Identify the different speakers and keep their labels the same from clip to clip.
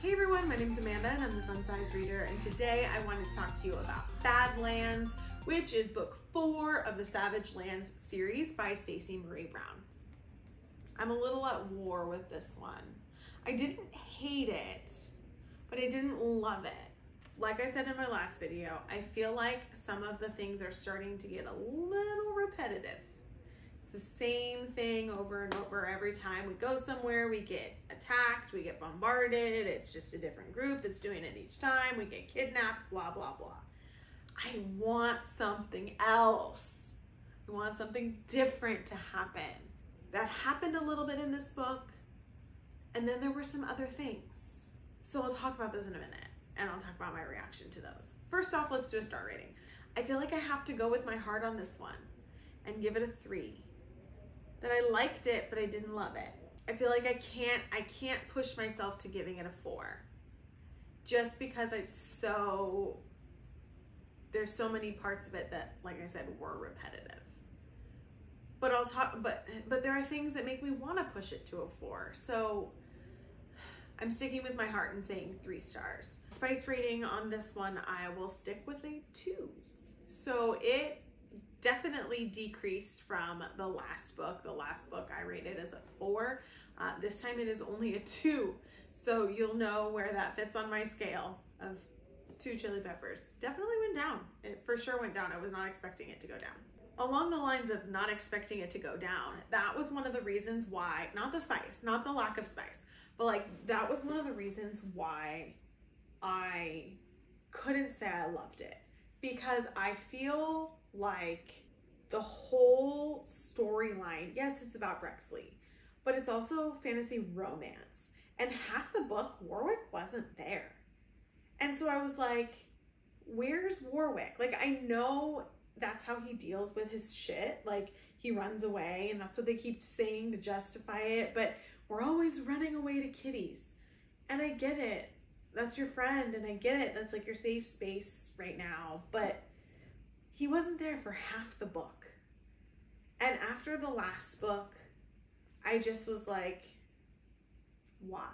Speaker 1: Hey everyone, my name is Amanda and I'm the Fun Size Reader, and today I wanted to talk to you about Badlands, which is book 4 of the Savage Lands series by Stacey Marie Brown. I'm a little at war with this one. I didn't hate it, but I didn't love it. Like I said in my last video, I feel like some of the things are starting to get a little repetitive. The same thing over and over. Every time we go somewhere, we get attacked, we get bombarded. It's just a different group that's doing it each time. We get kidnapped, blah, blah, blah. I want something else. I want something different to happen. That happened a little bit in this book, and then there were some other things. So I'll talk about those in a minute, and I'll talk about my reaction to those. First off, let's do a star rating. I feel like I have to go with my heart on this one and give it a 3. That I liked it, but I didn't love it. I feel like I can't push myself to giving it a 4. Just because there's so many parts of it that, like I said, were repetitive. But but there are things that make me want to push it to a 4. So I'm sticking with my heart and saying 3 stars. Spice rating on this one, I will stick with a 2. So it definitely decreased from the last book. The last book I rated as a 4. This time it is only a 2. So you'll know where that fits on my scale of 2 chili peppers. Definitely went down. It for sure went down. I was not expecting it to go down. Along the lines of not expecting it to go down, that was one of the reasons why, not the spice, not the lack of spice, but like that was one of the reasons why I couldn't say I loved it. Because I feel like the whole storyline, yes, it's about Brexley, but it's also fantasy romance. And half the book, Warwick wasn't there. And so I was like, where's Warwick? Like, I know that's how he deals with his shit. Like, he runs away, and that's what they keep saying to justify it. But we're always running away to kitties. And I get it. That's your friend, and I get it. That's like your safe space right now. But he wasn't there for half the book. And after the last book, I just was like, why?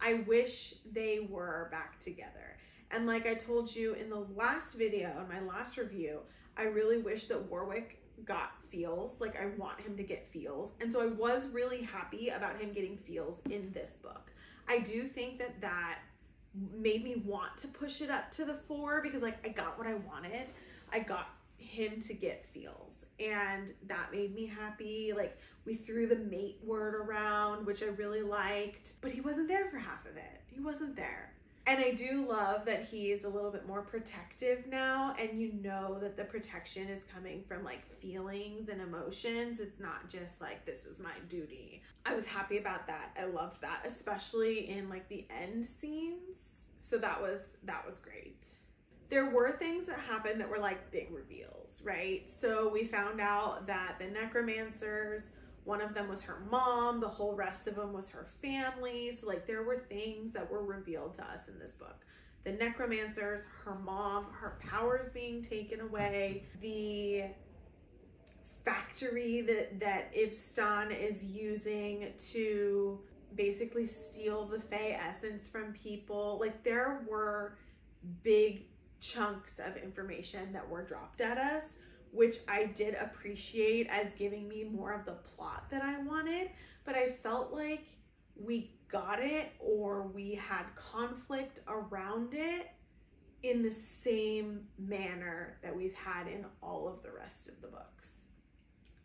Speaker 1: I wish they were back together. And like I told you in the last video, in my last review, I really wish that Warwick got feels. Like, I want him to get feels. And so I was really happy about him getting feels in this book. I do think that that made me want to push it up to the 4 because like I got what I wanted. I got him to get feels, and that made me happy. Like, we threw the mate word around, which I really liked, but he wasn't there for half of it. He wasn't there. And I do love that he's a little bit more protective now, and you know that the protection is coming from like feelings and emotions. It's not just like, this is my duty. I was happy about that. I loved that, especially in like the end scenes. So that was great. There were things that happened that were like big reveals, right? So we found out that the necromancers, one of them was her mom, the whole rest of them was her family. So like there were things that were revealed to us in this book. The necromancers, her mom, her powers being taken away, the factory that Istvan is using to basically steal the Fae essence from people. Like, there were big chunks of information that were dropped at us, which I did appreciate as giving me more of the plot that I wanted, but I felt like we got it, or we had conflict around it in the same manner that we've had in all of the rest of the books.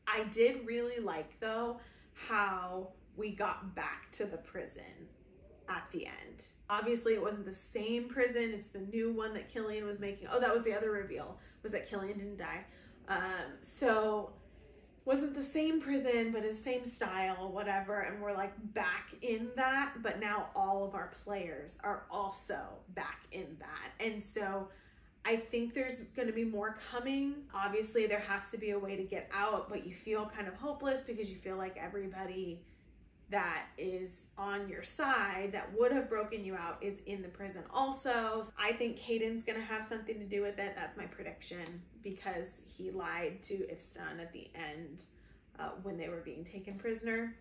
Speaker 1: I did really like, though, how we got back to the prison at the end. Obviously it wasn't the same prison, it's the new one that Killian was making. Oh, that was the other reveal, was that Killian didn't die. So wasn't the same prison, but the same style, whatever, and we're like back in that, but now all of our players are also back in that. And so I think there's gonna be more coming. Obviously there has to be a way to get out, but you feel kind of hopeless because you feel like everybody that is on your side that would have broken you out is in the prison also. I think Caden's gonna have something to do with it. That's my prediction, because he lied to Istvan at the end when they were being taken prisoner.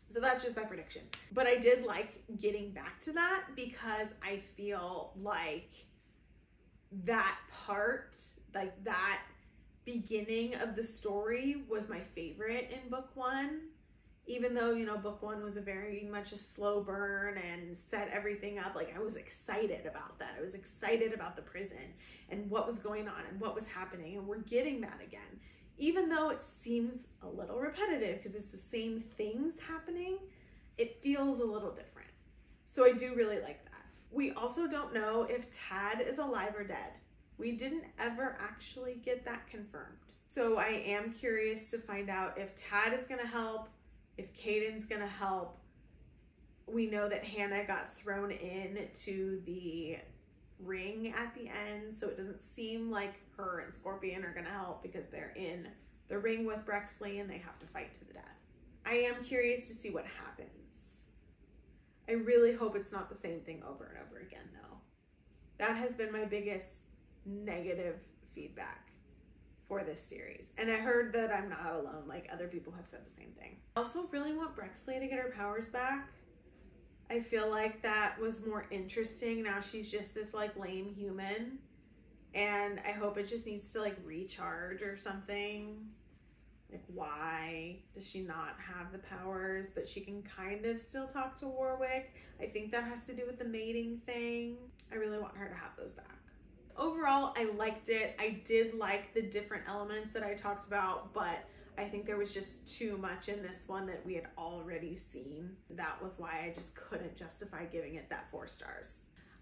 Speaker 1: So that's just my prediction. But I did like getting back to that because I feel like that part, like that beginning of the story was my favorite in book one. Even though, you know, book one was a very much a slow burn and set everything up, like I was excited about that. I was excited about the prison and what was going on and what was happening, and we're getting that again. Even though it seems a little repetitive because it's the same things happening, it feels a little different. So I do really like that. We also don't know if Tad is alive or dead. We didn't ever actually get that confirmed. So I am curious to find out if Tad is gonna help, if Caden's gonna help. We know that Hannah got thrown in to the ring at the end, so it doesn't seem like her and Scorpion are gonna help because they're in the ring with Brexley and they have to fight to the death. I am curious to see what happens. I really hope it's not the same thing over and over again though. That has been my biggest negative feedback for this series. And I heard that I'm not alone, like other people have said the same thing. I also really want Brexley to get her powers back. I feel like that was more interesting. Now she's just this like lame human, and I hope it just needs to like recharge or something. Like, why does she not have the powers, but she can kind of still talk to Warwick? I think that has to do with the mating thing. I really want her to have those back. Overall, I liked it. I did like the different elements that I talked about, but I think there was just too much in this one that we had already seen. That was why I just couldn't justify giving it that 4 stars.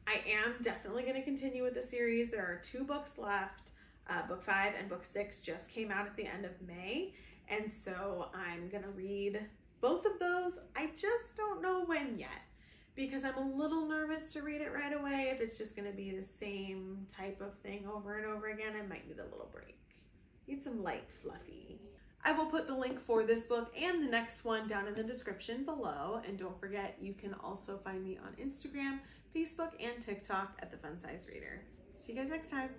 Speaker 1: I am definitely going to continue with the series. There are 2 books left. Book 5 and book 6 just came out at the end of May, and so I'm gonna read both of those. I just don't know when yet because I'm a little nervous to read it right away. If it's just gonna be the same type of thing over and over again, I might need a little break. Need some light fluffy. I will put the link for this book and the next one down in the description below, and don't forget you can also find me on Instagram, Facebook, and TikTok at The Fun Size Reader. See you guys next time.